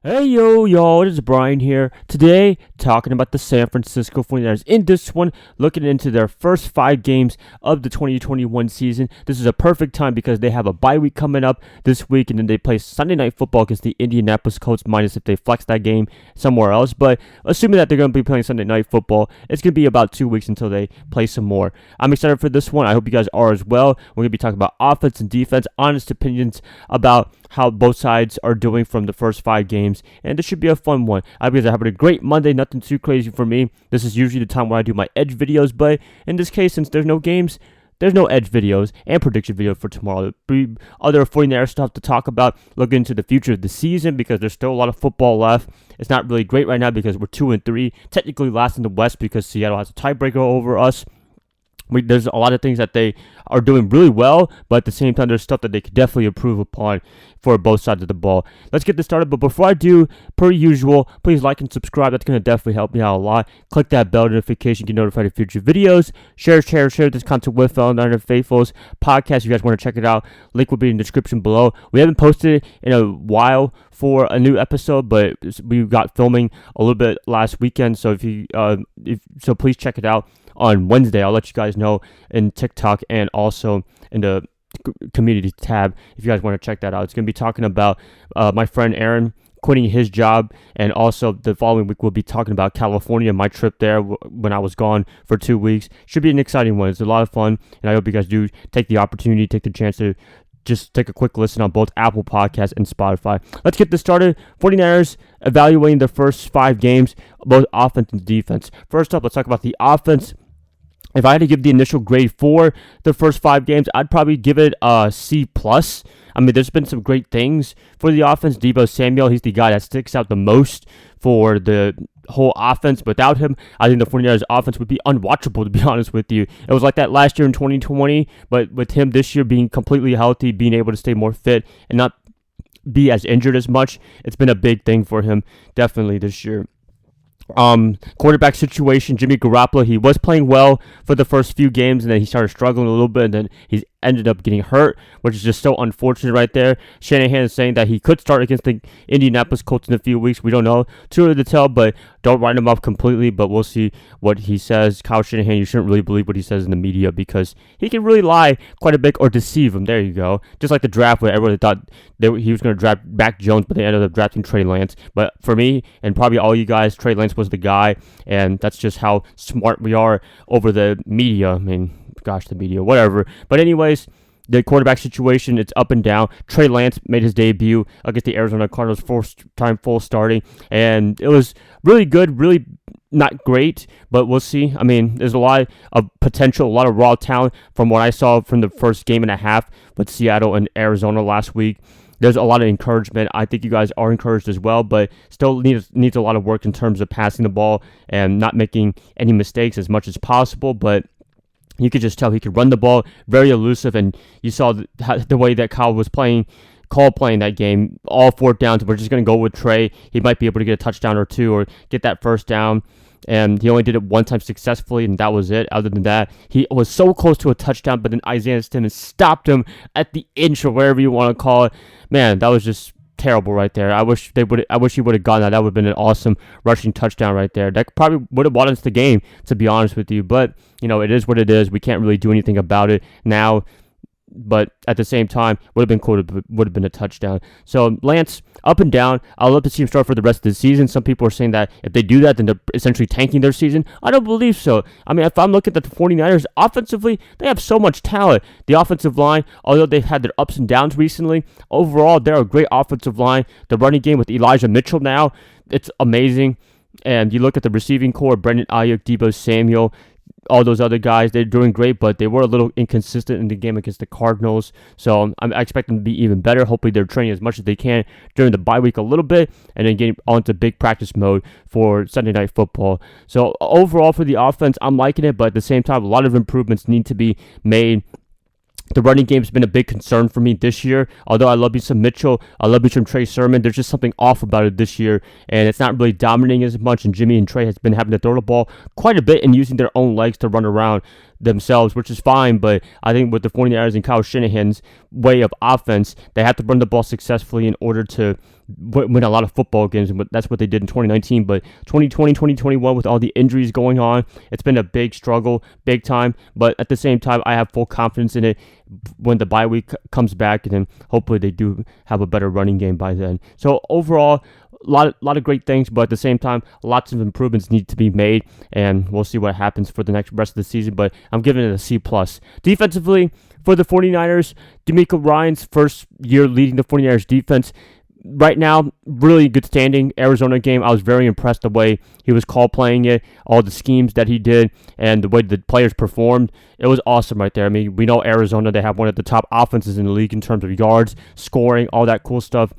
Hey yo, y'all, it is Brian here. Today, talking about the San Francisco 49ers. In this one, looking into their first 5 games of the 2021 season. This is a perfect time because they have a bye week coming up this week, and then they play Sunday Night Football against the Indianapolis Colts, minus if they flex that game somewhere else. But assuming that they're going to be playing Sunday Night Football, it's going to be about 2 weeks until they play some more. I'm excited for this one. I hope you guys are as well. We're going to be talking about offense and defense, honest opinions about how both sides are doing from the first 5 games, and this should be a fun one. I hope you guys are having a great Monday, nothing too crazy for me. This is usually the time where I do my edge videos, but in this case, since there's no games, there's no edge videos and prediction video for tomorrow. There'll be other 49ers stuff to talk about, look into the future of the season because there's still a lot of football left. It's not really great right now because we're 2-3, technically last in the West because Seattle has a tiebreaker over us. There's a lot of things that they are doing really well, but at the same time, there's stuff that they could definitely improve upon for both sides of the ball. Let's get this started, but before I do, per usual, please like and subscribe. That's going to definitely help me out a lot. Click that bell notification to get notified of future videos. Share this content with fellow Niner Faithfuls podcast. If you guys want to check it out, link will be in the description below. We haven't posted it in a while for a new episode, but we got filming a little bit last weekend, so so please check it out on Wednesday. I'll let you guys know in TikTok and also in the community tab if you guys want to check that out. It's going to be talking about my friend Aaron quitting his job, and also the following week we'll be talking about California, my trip there when I was gone for 2 weeks. Should be an exciting one. It's a lot of fun, and I hope you guys do take the opportunity, take the chance to just take a quick listen on both Apple Podcasts and Spotify. Let's get this started. 49ers evaluating their first 5 games, both offense and defense. First up, let's talk about the offense. If I had to give the initial grade for the first 5 games, I'd probably give it a C+. I mean, there's been some great things for the offense. Deebo Samuel, he's the guy that sticks out the most for the whole offense. Without him, I think the 49ers offense would be unwatchable, to be honest with you. It was like that last year in 2020, but with him this year being completely healthy, being able to stay more fit, and not be as injured as much, it's been a big thing for him, definitely this year. Quarterback situation, Jimmy Garoppolo, he was playing well for the first few games, and then he started struggling a little bit, and then he's ended up getting hurt, which is just so unfortunate right there. Shanahan is saying that he could start against the Indianapolis Colts in a few weeks. We don't know. Too early to tell, but don't write him off completely, but we'll see what he says. Kyle Shanahan, you shouldn't really believe what he says in the media because he can really lie quite a bit or deceive him. There you go. Just like the draft where everybody thought he was going to draft Mac Jones, but they ended up drafting Trey Lance. But for me, and probably all you guys, Trey Lance was the guy, and that's just how smart we are over the media. I mean, gosh, the media, whatever. But anyways, the quarterback situation, it's up and down. Trey Lance made his debut against the Arizona Cardinals, first time full starting, and it was really good, really not great, but we'll see. I mean, there's a lot of potential, a lot of raw talent from what I saw from the first game and a half with Seattle and Arizona last week. There's a lot of encouragement. I think you guys are encouraged as well, but still needs a lot of work in terms of passing the ball and not making any mistakes as much as possible, but you could just tell he could run the ball, very elusive, and you saw the way that Kyle was playing that game. All 4th downs, we're just going to go with Trey. He might be able to get a touchdown or 2 or get that first down, and he only did it one time successfully, and that was it. Other than that, he was so close to a touchdown, but then Isaiah Simmons stopped him at the inch or wherever you want to call it. Man, that was just terrible right there. I wish he would have gotten that. That would have been an awesome rushing touchdown right there. That probably would have won us the game, to be honest with you. But, it is what it is. We can't really do anything about it now. But at the same time, would have been cool. Would have been a touchdown. So Lance, up and down. I'd love to see him start for the rest of the season. Some people are saying that if they do that, then they're essentially tanking their season. I don't believe so. I mean, if I'm looking at the 49ers offensively, they have so much talent. The offensive line, although they've had their ups and downs recently, overall they're a great offensive line. The running game with Elijah Mitchell now, it's amazing. And you look at the receiving core, Brandon Ayuk, Deebo Samuel, all those other guys, they're doing great, but they were a little inconsistent in the game against the Cardinals. So I expect them to be even better. Hopefully they're training as much as they can during the bye week a little bit, and then getting onto big practice mode for Sunday Night Football. So overall for the offense, I'm liking it, but at the same time, a lot of improvements need to be made. The running game's been a big concern for me this year. Although I love me some Mitchell, I love me some Trey Sermon, there's just something off about it this year, and it's not really dominating as much, and Jimmy and Trey has been having to throw the ball quite a bit and using their own legs to run around themselves, which is fine, but I think with the 49ers and Kyle Shanahan's way of offense, they have to run the ball successfully in order to win a lot of football games, and that's what they did in 2019. But 2020, 2021, with all the injuries going on, it's been a big struggle, big time. But at the same time, I have full confidence in it when the bye week comes back, and then hopefully they do have a better running game by then. So overall, lot of great things, but at the same time, lots of improvements need to be made, and we'll see what happens for the rest of the season. But I'm giving it a C+. Defensively, for the 49ers, DeMeco Ryans' first year leading the 49ers defense. Right now, really good standing. Arizona game, I was very impressed the way he was call playing it, all the schemes that he did, and the way the players performed. It was awesome right there. I mean, we know Arizona, they have one of the top offenses in the league in terms of yards, scoring, all that cool stuff.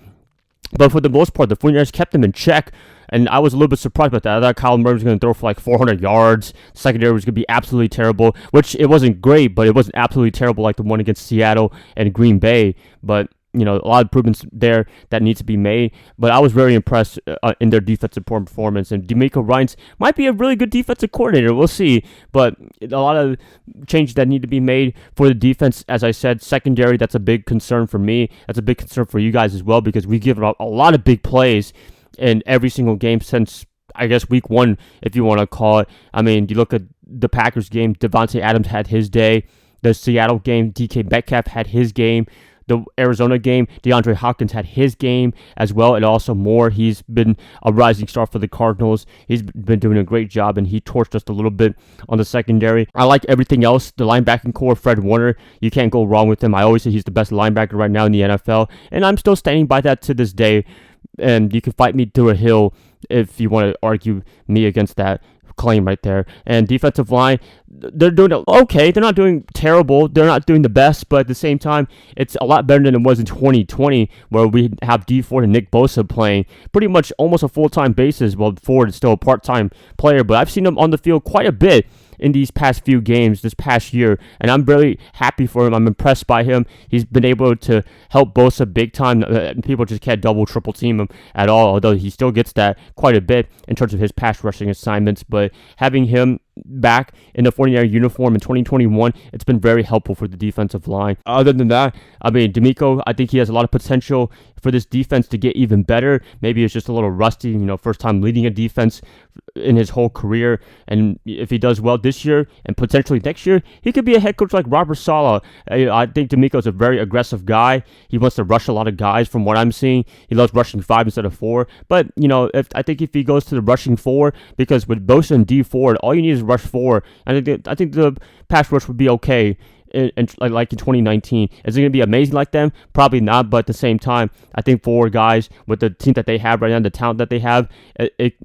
But for the most part, the 49ers kept them in check, and I was a little bit surprised about that. I thought Kyler Murray was going to throw for like 400 yards. The secondary was going to be absolutely terrible, which it wasn't great, but it wasn't absolutely terrible like the one against Seattle and Green Bay. But a lot of improvements there that needs to be made. But I was very impressed in their defensive performance. And DeMeco Ryans might be a really good defensive coordinator. We'll see. But a lot of changes that need to be made for the defense. As I said, secondary, that's a big concern for me. That's a big concern for you guys as well, because we've given up a lot of big plays in every single game since, I guess, week one, if you want to call it. I mean, you look at the Packers game, Devontae Adams had his day. The Seattle game, DK Metcalf had his game. The Arizona game, DeAndre Hopkins had his game as well, and also Moore. He's been a rising star for the Cardinals. He's been doing a great job, and he torched us a little bit on the secondary. I like everything else. The linebacking core, Fred Warner, you can't go wrong with him. I always say he's the best linebacker right now in the NFL, and I'm still standing by that to this day. And you can fight me through a hill if you want to argue me against that claim right there. And defensive line, they're doing okay. They're not doing terrible. They're not doing the best, but at the same time, it's a lot better than it was in 2020, where we have D Ford and Nick Bosa playing pretty much almost a full-time basis, while Ford is still a part-time player. But I've seen him on the field quite a bit in these past few games, this past year, and I'm really happy for him. I'm impressed by him. He's been able to help Bosa big time. People just can't double, triple team him at all, although he still gets that quite a bit in terms of his pass rushing assignments. But having him back in the 49er uniform in 2021, it's been very helpful for the defensive line. Other than that, I mean, DeMeco, I think he has a lot of potential for this defense to get even better. Maybe it's just a little rusty, first time leading a defense in his whole career. And if he does well this year and potentially next year, he could be a head coach like Robert Saleh. I think DeMeco's a very aggressive guy. He wants to rush a lot of guys from what I'm seeing. He loves rushing 5 instead of 4. But, I think if he goes to the rushing 4, because with Bosa and D Ford, all you need is rush 4. I think the pass rush would be okay. Like in 2019. Is it going to be amazing like them? Probably not, but at the same time, I think 4 guys with the team that they have right now, the talent that they have,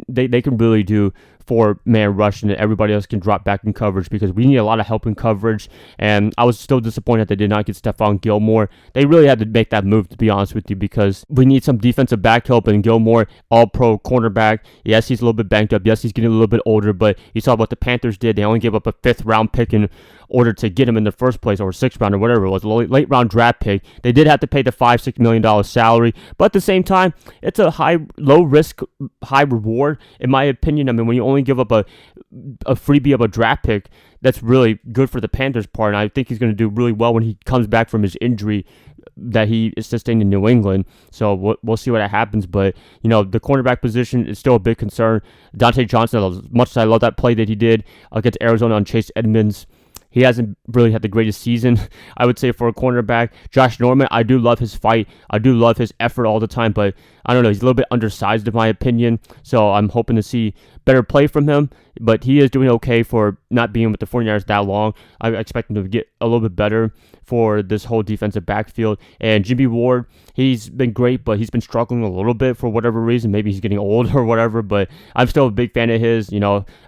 they can really do 4-man rush, and everybody else can drop back in coverage, because we need a lot of help in coverage. And I was still disappointed they did not get Stephon Gilmore. They really had to make that move, to be honest with you, because we need some defensive back help, and Gilmore, all-pro cornerback. Yes, he's a little bit banged up. Yes, he's getting a little bit older, but you saw what the Panthers did. They only gave up a 5th-round pick in order to get him in the first place, or 6th round, or whatever it was, late round draft pick. They did have to pay the $5-6 million salary, but at the same time, it's a low risk, high reward, in my opinion. I mean, when you only give up a freebie of a draft pick, that's really good for the Panthers part, and I think he's going to do really well when he comes back from his injury that he is sustained in New England. So we'll see what happens. But, the cornerback position is still a big concern. Dante Johnson, as much as I love that play that he did against Arizona on Chase Edmonds, he hasn't really had the greatest season, I would say, for a cornerback. Josh Norman, I do love his fight. I do love his effort all the time, but I don't know. He's a little bit undersized, in my opinion. So I'm hoping to see better play from him, but he is doing okay for not being with the 49ers that long. I expect him to get a little bit better for this whole defensive backfield. And Jimmy Ward, he's been great, but he's been struggling a little bit for whatever reason. Maybe he's getting old or whatever, but I'm still a big fan of his.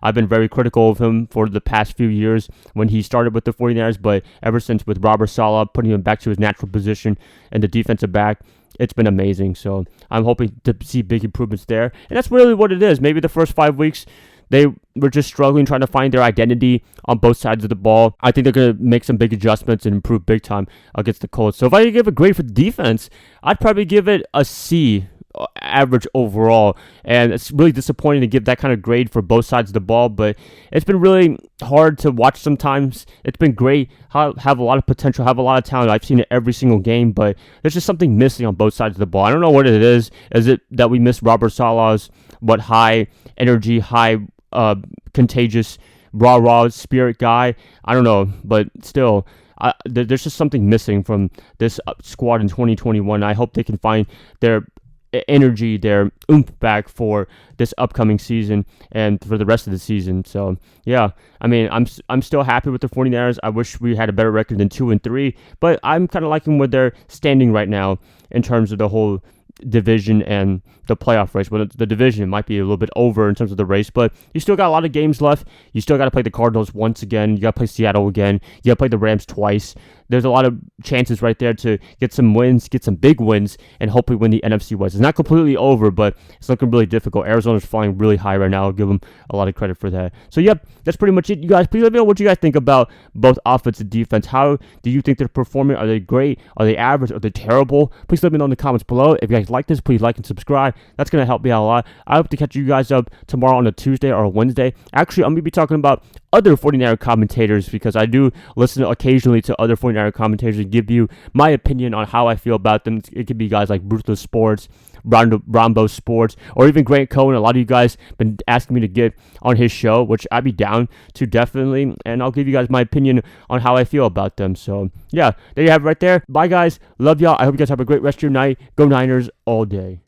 I've been very critical of him for the past few years when he started with the 49ers, but ever since with Robert Saleh putting him back to his natural position and the defensive back, it's been amazing. So I'm hoping to see big improvements there. And that's really what it is. Maybe the first 5 weeks, they were just struggling, trying to find their identity on both sides of the ball. I think they're going to make some big adjustments and improve big time against the Colts. So if I could give a grade for the defense, I'd probably give it a C. average overall, and it's really disappointing to give that kind of grade for both sides of the ball, but it's been really hard to watch sometimes. It's been great, have a lot of potential, have a lot of talent. I've seen it every single game, but there's just something missing on both sides of the ball. I don't know what it is. Is it that we miss Robert Salah's high energy, high contagious, raw spirit guy? I don't know, but still, there's just something missing from this squad in 2021. I hope they can find their energy, their oomph back for this upcoming season and for the rest of the season. So yeah, I mean, I'm still happy with the 49ers. I wish we had a better record than 2-3, but I'm kind of liking where they're standing right now in terms of the whole division and the playoff race. But the division might be a little bit over in terms of the race, but you still got a lot of games left. You still got to play the Cardinals once again. You got to play Seattle again. You got to play the Rams twice. There's a lot of chances right there to get some wins, get some big wins, and hopefully win the NFC West. It's not completely over, but it's looking really difficult. Arizona's flying really high right now. I'll give them a lot of credit for that. So, yep, that's pretty much it. You guys, please let me know what you guys think about both offense and defense. How do you think they're performing? Are they great? Are they average? Are they terrible? Please let me know in the comments below. If you guys like this, please like and subscribe. That's going to help me out a lot. I hope to catch you guys up tomorrow on a Tuesday or a Wednesday. Actually, I'm going to be talking about other 49er commentators, because I do listen occasionally to other 49er commentators and give you my opinion on how I feel about them. It could be guys like Ruthless Sports, Rombo Sports, or even Grant Cohen. A lot of you guys been asking me to get on his show, which I'd be down to definitely, and I'll give you guys my opinion on how I feel about them. So yeah, there you have it right there. Bye guys, love y'all. I hope you guys have a great rest of your night. Go Niners all day.